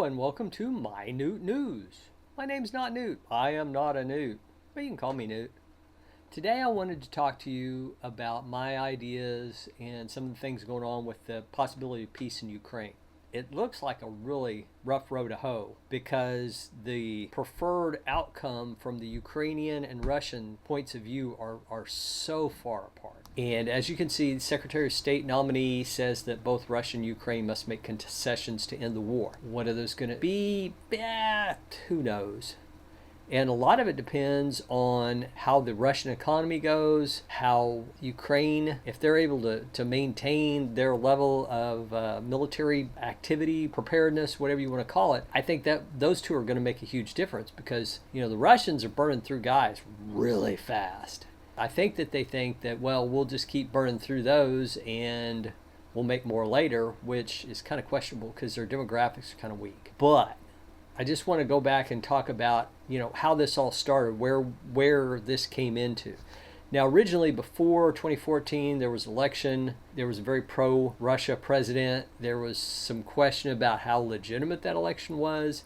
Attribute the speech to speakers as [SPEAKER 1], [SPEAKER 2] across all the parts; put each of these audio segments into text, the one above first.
[SPEAKER 1] and welcome to My Newt News. My name's not Newt. I am not a Newt, but you can call me Newt. Today I wanted to talk to you about my ideas and some of the things going on with the possibility of peace in Ukraine. It looks like a really rough road to hoe because the preferred outcome from the Ukrainian and Russian points of view are so far apart. And as you can see, the Secretary of State nominee says that both Russia and Ukraine must make concessions to end the war. What are those going to be? Who knows? And a lot of it depends on how the Russian economy goes, how Ukraine, if they're able to maintain their level of military activity, preparedness, whatever you want to call it. I think that those two are going to make a huge difference because, the Russians are burning through guys really fast. I think that they think that, well, we'll just keep burning through those and we'll make more later, which is kind of questionable because their demographics are kind of weak. But I just want to go back and talk about, how this all started, where this came into. Now, originally, before 2014, there was an election. There was a very pro-Russia president. There was some question about how legitimate that election was.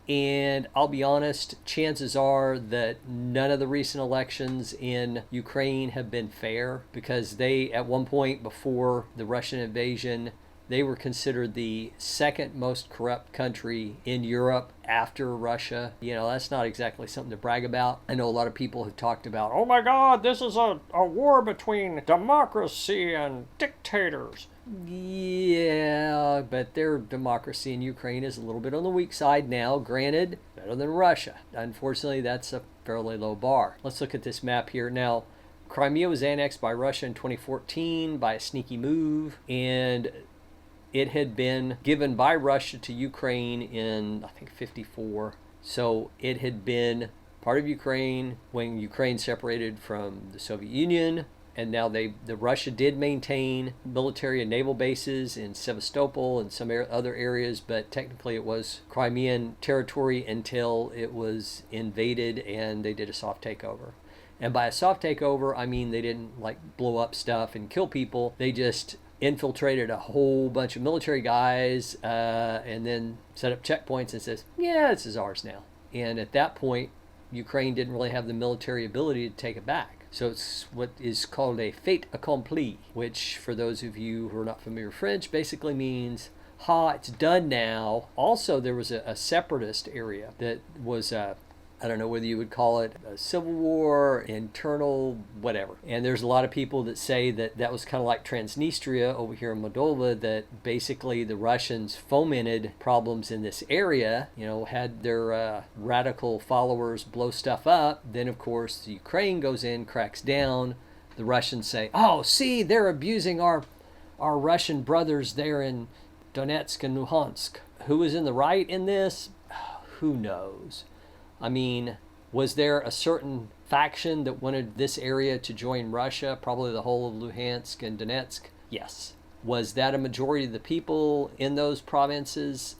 [SPEAKER 1] And I'll be honest, chances are that none of the recent elections in Ukraine have been fair because they, at one point before the Russian invasion, they were considered the second most corrupt country in Europe after Russia. That's not exactly something to brag about. I know a lot of people have talked about, oh my God, this is a war between democracy and dictators. Yeah, but their democracy in Ukraine is a little bit on the weak side now. Granted, better than Russia. Unfortunately, that's a fairly low bar. Let's look at this map here. Now, Crimea was annexed by Russia in 2014 by a sneaky move, and it had been given by Russia to Ukraine in, I think, 54. So it had been part of Ukraine when Ukraine separated from the Soviet Union. And now the Russia did maintain military and naval bases in Sevastopol and some other areas, but technically it was Crimean territory until it was invaded and they did a soft takeover. And by a soft takeover, I mean they didn't blow up stuff and kill people. They just infiltrated a whole bunch of military guys and then set up checkpoints and says, yeah, this is ours now. And at that point, Ukraine didn't really have the military ability to take it back. So it's what is called a fait accompli, which for those of you who are not familiar with French, basically means, it's done now. Also, there was a separatist area that was I don't know whether you would call it a civil war, internal, whatever. And there's a lot of people that say that was kind of like Transnistria over here in Moldova, that basically the Russians fomented problems in this area, had their radical followers blow stuff up. Then, of course, the Ukraine goes in, cracks down. The Russians say, oh, see, they're abusing our Russian brothers there in Donetsk and Luhansk. Who is in the right in this? Who knows? I mean, was there a certain faction that wanted this area to join Russia, probably the whole of Luhansk and Donetsk? Yes. Was that a majority of the people in those provinces?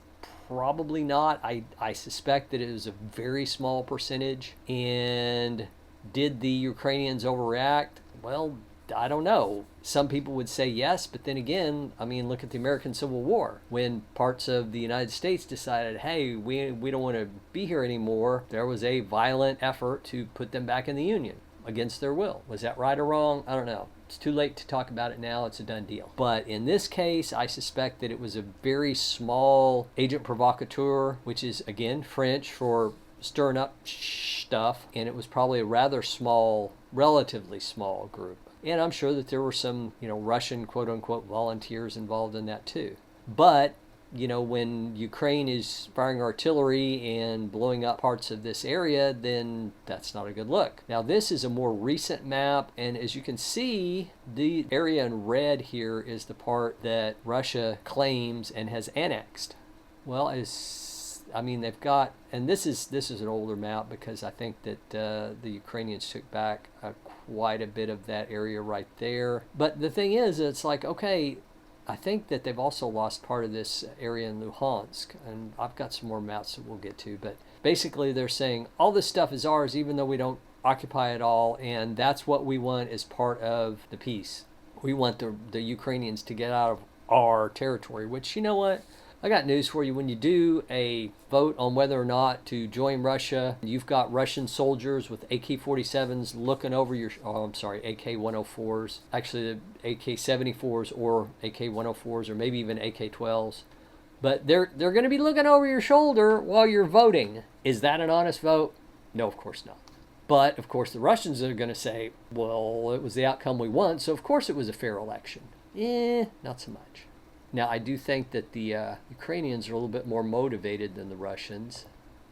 [SPEAKER 1] Probably not. I suspect that it was a very small percentage. And did the Ukrainians overreact? Well, I don't know. Some people would say yes, but then again, look at the American Civil War. When parts of the United States decided, hey, we don't want to be here anymore, there was a violent effort to put them back in the Union against their will. Was that right or wrong? I don't know. It's too late to talk about it now. It's a done deal. But in this case, I suspect that it was a very small agent provocateur, which is, again, French for stirring up stuff, and it was probably a rather small, relatively small group. And I'm sure that there were some, Russian quote-unquote volunteers involved in that too. But, when Ukraine is firing artillery and blowing up parts of this area, then that's not a good look. Now, this is a more recent map, and as you can see, the area in red here is the part that Russia claims and has annexed. Well, they've got, and this is an older map because I think that the Ukrainians took back quite a bit of that area right there. But the thing is, it's okay, I think that they've also lost part of this area in Luhansk, and I've got some more maps that we'll get to, but basically they're saying all this stuff is ours even though we don't occupy it all, and that's what we want as part of the peace. We want the Ukrainians to get out of our territory, which, you know what? I got news for you. When you do a vote on whether or not to join Russia, you've got Russian soldiers with AK-47s looking over your, oh, I'm sorry, AK-104s, actually the AK-74s or AK-104s or maybe even AK-12s. But they're going to be looking over your shoulder while you're voting. Is that an honest vote? No, of course not. But, of course, the Russians are going to say, well, it was the outcome we want, so of course it was a fair election. Not so much. Now, I do think that the Ukrainians are a little bit more motivated than the Russians.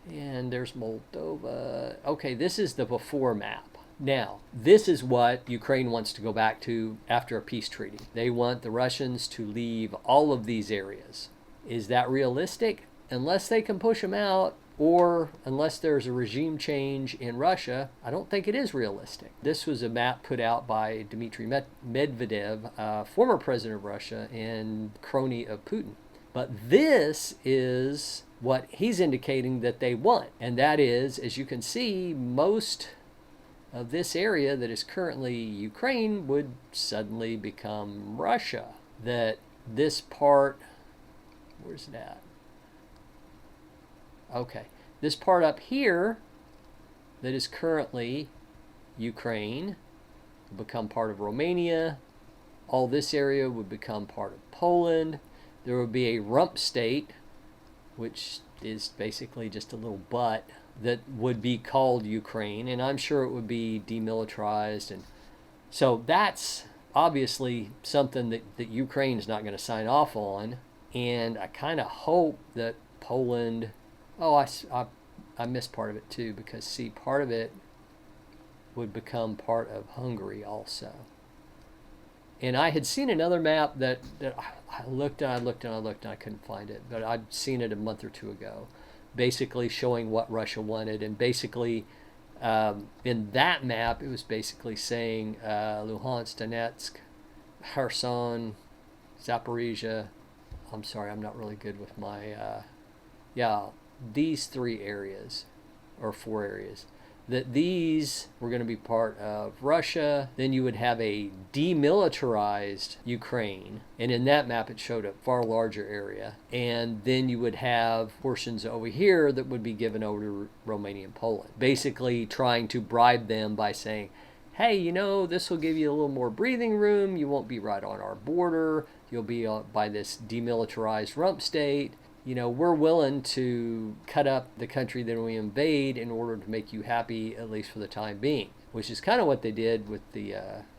[SPEAKER 1] And there's Moldova. Okay, this is the before map. Now, this is what Ukraine wants to go back to after a peace treaty. They want the Russians to leave all of these areas. Is that realistic? Unless they can push them out, or unless there's a regime change in Russia, I don't think it is realistic. This was a map put out by Dmitry Medvedev, former president of Russia and crony of Putin. But this is what he's indicating that they want. And that is, as you can see, most of this area that is currently Ukraine would suddenly become Russia. That this part, where's that? Okay, this part up here that is currently Ukraine would become part of Romania. All this area would become part of Poland. There would be a rump state, which is basically just a little butt, that would be called Ukraine, and I'm sure it would be demilitarized. And so that's obviously something that Ukraine is not going to sign off on. And I kind of hope that Poland, I missed part of it too, because see, part of it would become part of Hungary also. And I had seen another map that I looked and I looked and I looked and I couldn't find it, but I'd seen it a month or two ago, basically showing what Russia wanted. And basically in that map, it was basically saying Luhansk, Donetsk, Kherson, Zaporizhia. I'm sorry, I'm not really good with my, these three areas, or four areas, that these were going to be part of Russia. Then you would have a demilitarized Ukraine, and in that map it showed a far larger area. And then you would have portions over here that would be given over to Romania and Poland, basically trying to bribe them by saying, hey, you know, this will give you a little more breathing room. You won't be right on our border. You'll be by this demilitarized rump state. You know, we're willing to cut up the country that we invade in order to make you happy, at least for the time being, which is kind of what they did with the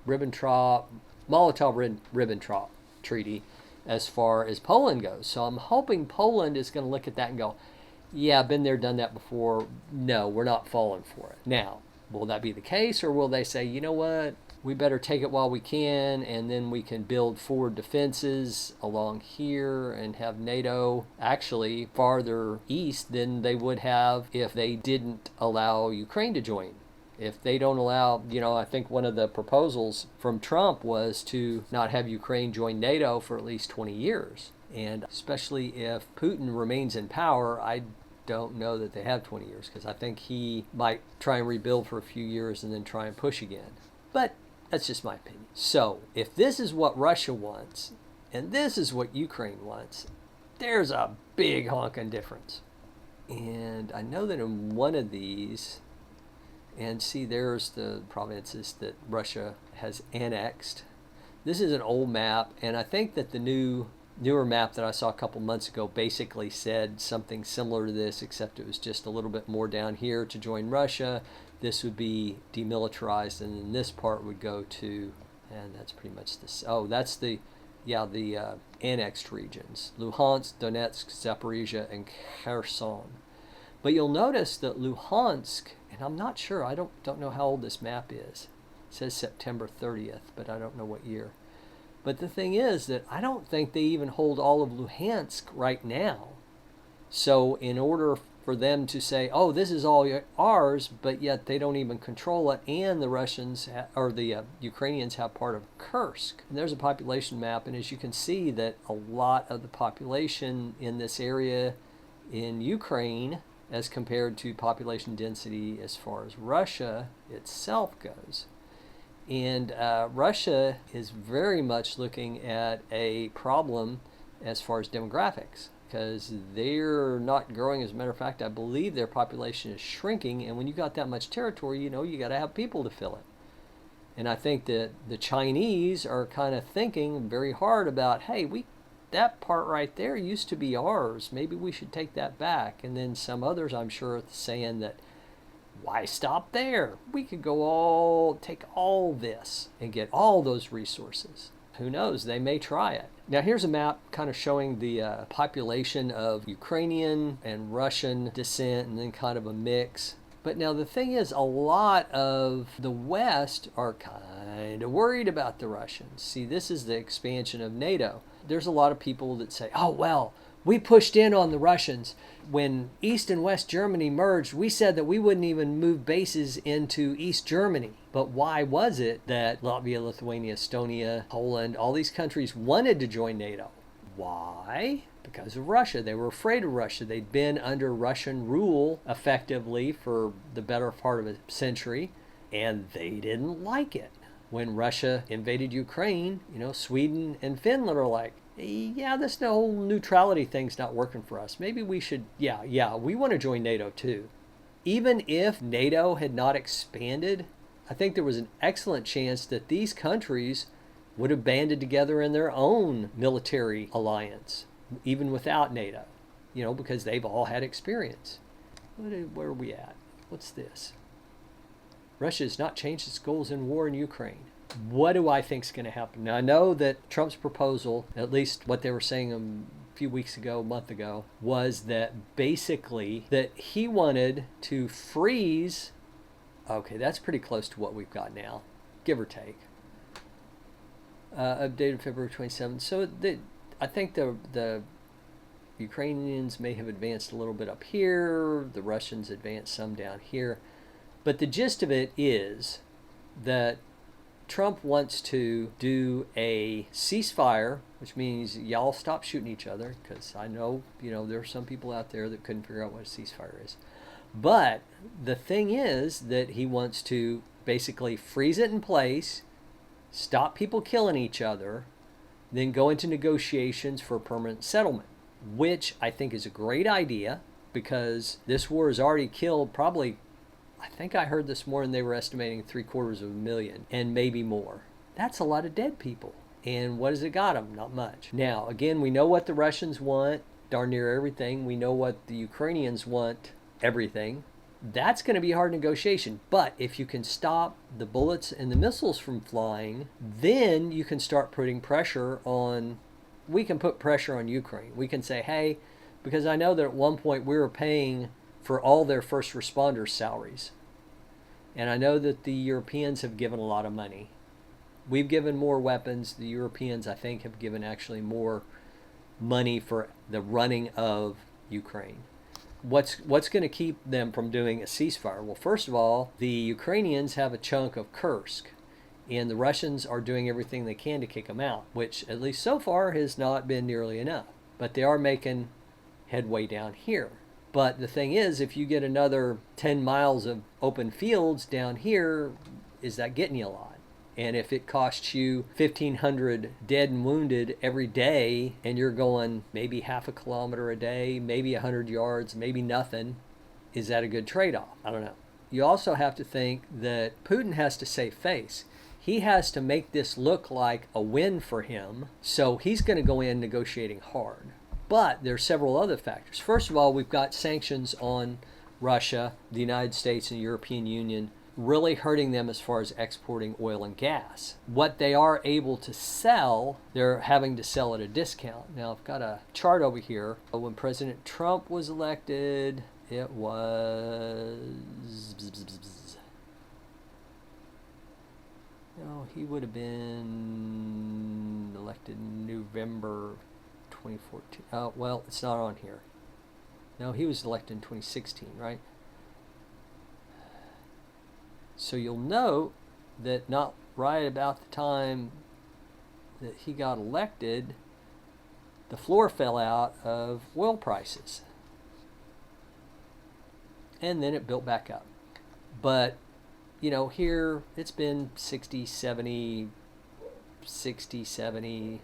[SPEAKER 1] Molotov-Ribbentrop Treaty as far as Poland goes. So I'm hoping Poland is going to look at that and go, yeah, been there, done that before. No, we're not falling for it. Now, will that be the case, or will they say, you know what, we better take it while we can, and then we can build forward defenses along here and have NATO actually farther east than they would have if they didn't allow Ukraine to join? If they don't allow, you know, I think one of the proposals from Trump was to not have Ukraine join NATO for at least 20 years. And especially if Putin remains in power, I don't know that they have 20 years, because I think he might try and rebuild for a few years and then try and push again. But that's just my opinion. So if this is what Russia wants and this is what Ukraine wants, there's a big honking difference. And I know that in one of these, and see, there's the provinces that Russia has annexed. This is an old map, and I think that the newer map that I saw a couple months ago basically said something similar to this, except it was just a little bit more down here to join Russia. This would be demilitarized, and then this part would go to, and that's pretty much this. Oh, that's the annexed regions: Luhansk, Donetsk, Zaporizhia, and Kherson. But you'll notice that Luhansk, and I'm not sure, I don't know how old this map is. It says September 30th, but I don't know what year. But the thing is that I don't think they even hold all of Luhansk right now. So in order for them to say, oh, this is all ours, but yet they don't even control it, and the Russians or the Ukrainians have part of Kursk. And there's a population map, and as you can see that a lot of the population in this area in Ukraine, as compared to population density as far as Russia itself goes. And Russia is very much looking at a problem as far as demographics, because they're not growing. As a matter of fact, I believe their population is shrinking, and when you got that much territory, you got to have people to fill it. And I think that the Chinese are kind of thinking very hard about, hey, that part right there used to be ours. Maybe we should take that back. And then some others, I'm sure, are saying that, why stop there? We could take all this and get all those resources. Who knows? They may try it. Now here's a map kind of showing the population of Ukrainian and Russian descent, and then kind of a mix. But now the thing is, a lot of the West are kind of worried about the Russians. See, this is the expansion of NATO. There's a lot of people that say, oh, well, we pushed in on the Russians. When East and West Germany merged, we said that we wouldn't even move bases into East Germany. But why was it that Latvia, Lithuania, Estonia, Poland, all these countries wanted to join NATO? Why? Because of Russia. They were afraid of Russia. They'd been under Russian rule effectively for the better part of a century, and they didn't like it. When Russia invaded Ukraine, Sweden and Finland are like, yeah, this whole neutrality thing's not working for us. Maybe we should, we want to join NATO too. Even if NATO had not expanded, I think there was an excellent chance that these countries would have banded together in their own military alliance, even without NATO, because they've all had experience. Where are we at? What's this? Russia has not changed its goals in war in Ukraine. What do I think is going to happen? Now, I know that Trump's proposal, at least what they were saying a few weeks ago, a month ago, was that basically that he wanted to freeze. Okay, that's pretty close to what we've got now, give or take. Updated February 27th. So I think the Ukrainians may have advanced a little bit up here. The Russians advanced some down here. But the gist of it is that Trump wants to do a ceasefire, which means y'all stop shooting each other, because I know, there are some people out there that couldn't figure out what a ceasefire is. But the thing is that he wants to basically freeze it in place, stop people killing each other, then go into negotiations for a permanent settlement, which I think is a great idea, because this war has already killed probably, I think I heard this morning they were estimating 750,000 and maybe more. That's a lot of dead people. And what has it got them? Not much. Now, again, we know what the Russians want, darn near everything. We know what the Ukrainians want, everything. That's going to be a hard negotiation. But if you can stop the bullets and the missiles from flying, then you can start putting pressure on, we can put pressure on Ukraine. We can say, hey, because I know that at one point we were paying for all their first responders' salaries. And I know that the Europeans have given a lot of money. We've given more weapons. The Europeans, I think, have given actually more money for the running of Ukraine. What's going to keep them from doing a ceasefire? Well, first of all, the Ukrainians have a chunk of Kursk, and the Russians are doing everything they can to kick them out, which at least so far has not been nearly enough. But they are making headway down here. But the thing is, if you get another 10 miles of open fields down here, is that getting you a lot? And if it costs you 1,500 dead and wounded every day, and you're going maybe half a kilometer a day, maybe 100 yards, maybe nothing, is that a good trade-off? I don't know. You also have to think that Putin has to save face. He has to make this look like a win for him, so he's going to go in negotiating hard. But there are several other factors. First of all, we've got sanctions on Russia, the United States, and the European Union, really hurting them as far as exporting oil and gas. What they are able to sell, they're having to sell at a discount. Now, I've got a chart over here. When President Trump was elected, it was... No, he would have been elected in November 2014. Oh, well, it's not on here. No, he was elected in 2016, right? So you'll note that not right about the time that he got elected, the floor fell out of oil prices. And then it built back up. But, here it's been 60, 70, 60, 70,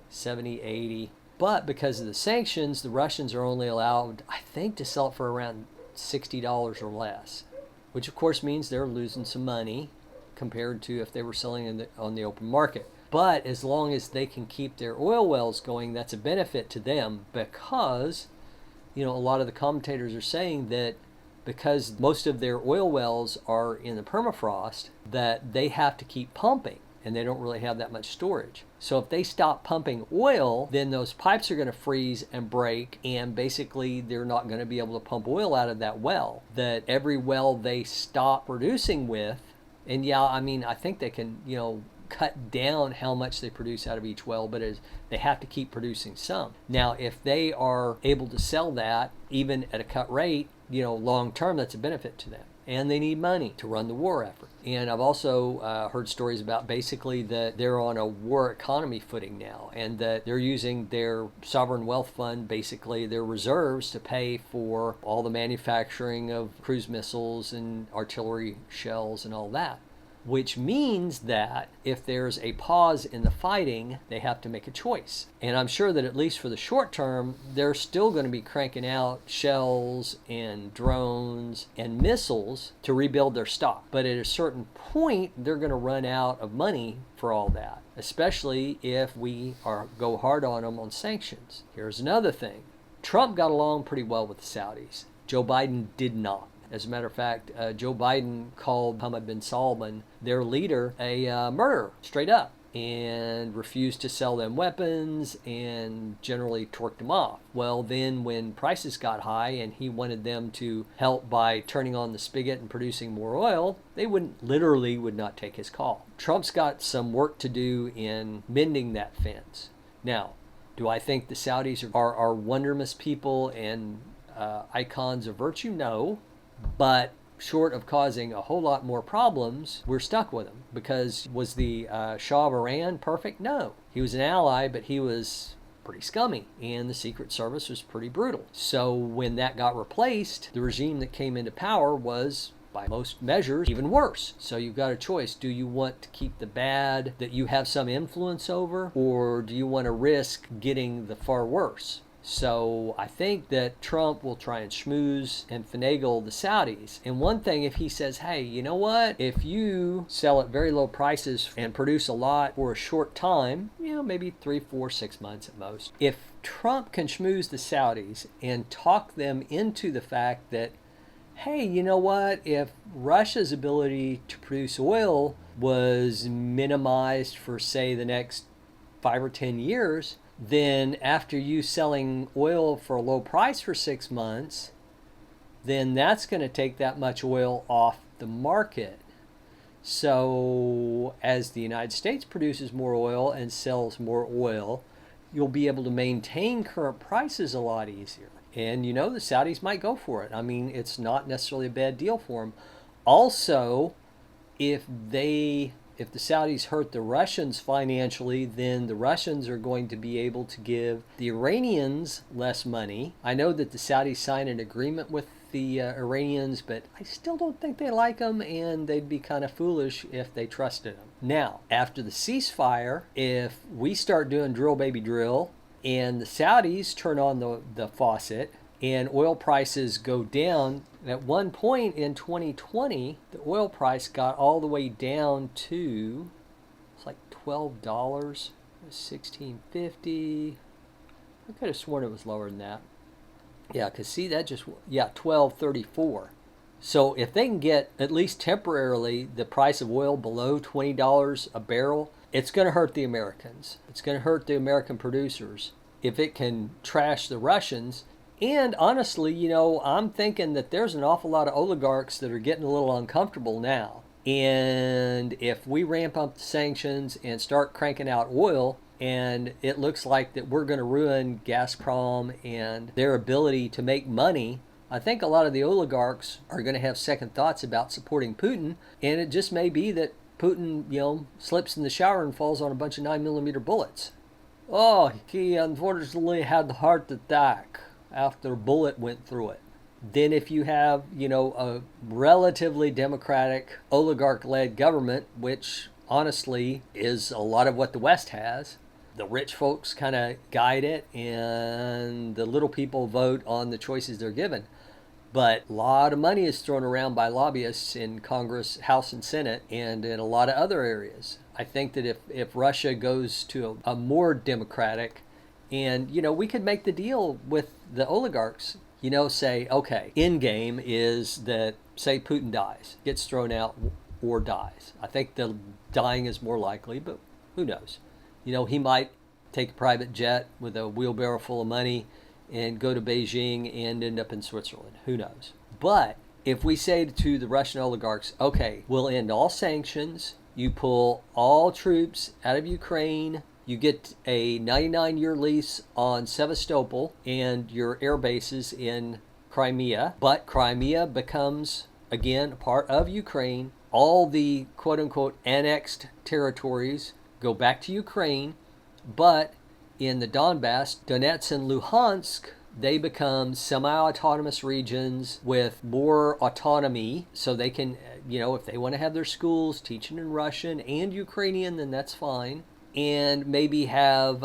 [SPEAKER 1] 70, 80. But because of the sanctions, the Russians are only allowed, I think, to sell it for around $60 or less, which of course means they're losing some money compared to if they were selling on the open market. But as long as they can keep their oil wells going, that's a benefit to them, because a lot of the commentators are saying that because most of their oil wells are in the permafrost, that they have to keep pumping and they don't really have that much storage. So if they stop pumping oil, then those pipes are going to freeze and break, and basically they're not going to be able to pump oil out of that well. That every well they stop producing with, and I think they can, cut down how much they produce out of each well, but they have to keep producing some. Now, if they are able to sell that, even at a cut rate, long term, that's a benefit to them. And they need money to run the war effort. And I've also heard stories about basically that they're on a war economy footing now, and that they're using their sovereign wealth fund, basically their reserves, to pay for all the manufacturing of cruise missiles and artillery shells and all that. Which means that if there's a pause in the fighting, they have to make a choice. And I'm sure that at least for the short term, they're still going to be cranking out shells and drones and missiles to rebuild their stock. But at a certain point, they're going to run out of money for all that, especially if we go hard on them on sanctions. Here's another thing. Trump got along pretty well with the Saudis. Joe Biden did not. As a matter of fact, Joe Biden called Mohammed bin Salman, their leader, a murderer, straight up, and refused to sell them weapons and generally torqued them off. Well, then when prices got high and he wanted them to help by turning on the spigot and producing more oil, they would not take his call. Trump's got some work to do in mending that fence. Now, do I think the Saudis are wonderless people and icons of virtue? No. But short of causing a whole lot more problems, we're stuck with him. Because was the Shah of Iran perfect? No. He was an ally, but he was pretty scummy, and the Secret Service was pretty brutal. So when that got replaced, the regime that came into power was, by most measures, even worse. So you've got a choice. Do you want to keep the bad that you have some influence over, or do you want to risk getting the far worse? So I think that Trump will try and schmooze and finagle the Saudis. And one thing, if he says, hey, you know what? If you sell at very low prices and produce a lot for a short time, maybe 3, 4, 6 months at most. If Trump can schmooze the Saudis and talk them into the fact that, hey, you know what? If Russia's ability to produce oil was minimized for, say, the next 5 or 10 years, then after you selling oil for a low price for 6 months, then that's going to take that much oil off the market. So as the United States produces more oil and sells more oil, you'll be able to maintain current prices a lot easier. And the Saudis might go for it. I mean, it's not necessarily a bad deal for them. Also, if the Saudis hurt the Russians financially, then the Russians are going to be able to give the Iranians less money. I know that the Saudis signed an agreement with the Iranians, but I still don't think they like them, and they'd be kind of foolish if they trusted them. Now, after the ceasefire, if we start doing drill baby drill, and the Saudis turn on the faucet, and oil prices go down. At one point in 2020, the oil price got all the way down to, it's like $12, $16.50. I could have sworn it was lower than that. Yeah, because see, $12.34. So if they can get, at least temporarily, the price of oil below $20 a barrel, it's going to hurt the Americans. It's going to hurt the American producers. If it can trash the Russians. And honestly, I'm thinking that there's an awful lot of oligarchs that are getting a little uncomfortable now. And if we ramp up the sanctions and start cranking out oil, and it looks like that we're going to ruin Gazprom and their ability to make money, I think a lot of the oligarchs are going to have second thoughts about supporting Putin. And it just may be that Putin, slips in the shower and falls on a bunch of 9mm bullets. Oh, he unfortunately had the heart attack after a bullet went through it. Then if you have, a relatively democratic oligarch-led government, which honestly is a lot of what the West has, the rich folks kind of guide it, and the little people vote on the choices they're given. But a lot of money is thrown around by lobbyists in Congress, House, and Senate, and in a lot of other areas. I think that if Russia goes to a more democratic, and, we could make the deal with the oligarchs, say, okay, end game is that, say, Putin dies, gets thrown out, or dies. I think the dying is more likely, but who knows? He might take a private jet with a wheelbarrow full of money and go to Beijing and end up in Switzerland. Who knows? But if we say to the Russian oligarchs, okay, we'll end all sanctions, you pull all troops out of Ukraine, you get a 99-year lease on Sevastopol and your air bases in Crimea, but Crimea becomes, again, a part of Ukraine. All the quote-unquote annexed territories go back to Ukraine, but in the Donbass, Donetsk and Luhansk, they become semi-autonomous regions with more autonomy, so they can, if they want to have their schools teaching in Russian and Ukrainian, then that's fine. And maybe have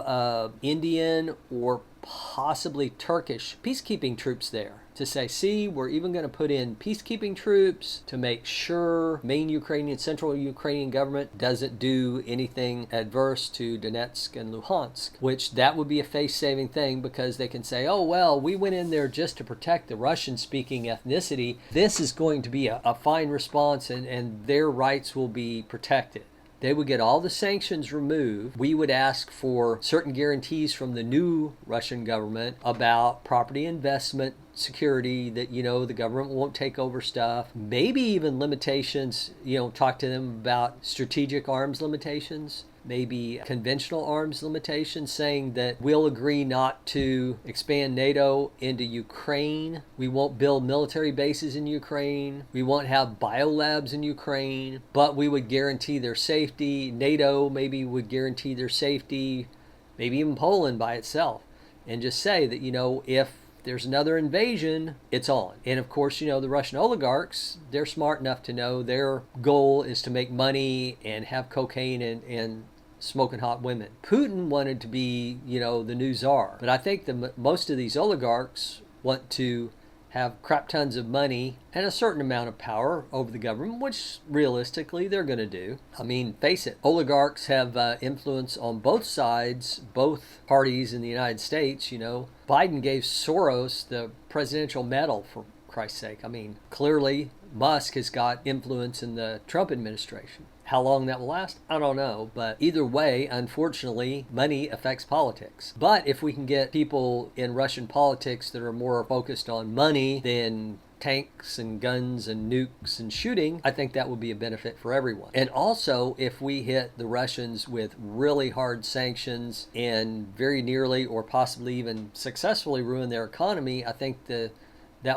[SPEAKER 1] Indian or possibly Turkish peacekeeping troops there to say, see, we're even going to put in peacekeeping troops to make sure main Ukrainian, central Ukrainian government doesn't do anything adverse to Donetsk and Luhansk, which that would be a face-saving thing, because they can say, oh, well, we went in there just to protect the Russian-speaking ethnicity. This is going to be a fine response, and their rights will be protected. They would get all the sanctions removed. We would ask for certain guarantees from the new Russian government about property investment security, that, the government won't take over stuff. Maybe even limitations, talk to them about strategic arms limitations, maybe conventional arms limitations, saying that we'll agree not to expand NATO into Ukraine. We won't build military bases in Ukraine. We won't have biolabs in Ukraine, but we would guarantee their safety. NATO maybe would guarantee their safety, maybe even Poland by itself, and just say that, if there's another invasion, it's on. And of course, the Russian oligarchs, they're smart enough to know their goal is to make money and have cocaine and smoking hot women. Putin wanted to be, the new czar. But I think most of these oligarchs want to have crap tons of money and a certain amount of power over the government, which realistically they're going to do. I mean, face it, oligarchs have influence on both sides, both parties in the United States. Biden gave Soros the presidential medal, for Christ's sake. I mean, clearly Musk has got influence in the Trump administration. How long that will last, I don't know. But either way, unfortunately, money affects politics. But if we can get people in Russian politics that are more focused on money than tanks and guns and nukes and shooting, I think that would be a benefit for everyone. And also, if we hit the Russians with really hard sanctions and very nearly or possibly even successfully ruin their economy, I think that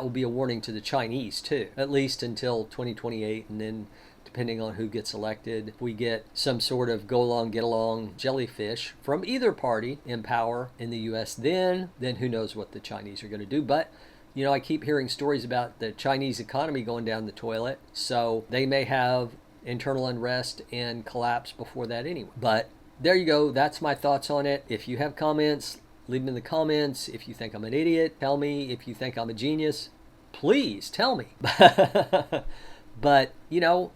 [SPEAKER 1] will be a warning to the Chinese too, at least until 2028, and then depending on who gets elected, if we get some sort of go along, get along jellyfish from either party in power in the U.S., then who knows what the Chinese are going to do. But, I keep hearing stories about the Chinese economy going down the toilet, so they may have internal unrest and collapse before that anyway. But there you go. That's my thoughts on it. If you have comments, leave them in the comments. If you think I'm an idiot, tell me. If you think I'm a genius, please tell me. But,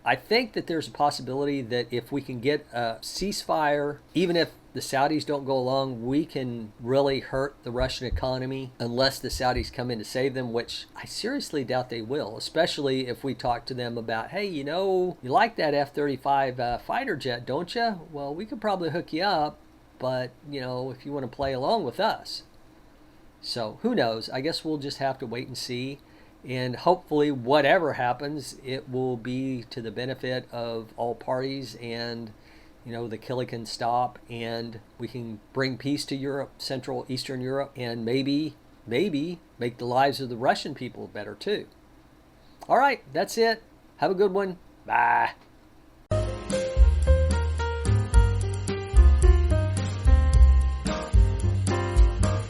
[SPEAKER 1] I think that there's a possibility that if we can get a ceasefire, even if the Saudis don't go along, we can really hurt the Russian economy unless the Saudis come in to save them, which I seriously doubt they will, especially if we talk to them about, hey, you like that F-35 fighter jet, don't you? Well, we could probably hook you up, but, if you want to play along with us. So who knows? I guess we'll just have to wait and see. And hopefully, whatever happens, it will be to the benefit of all parties, and, the killing can stop, and we can bring peace to Europe, Central, Eastern Europe, and maybe make the lives of the Russian people better too. All right, that's it. Have a good one. Bye.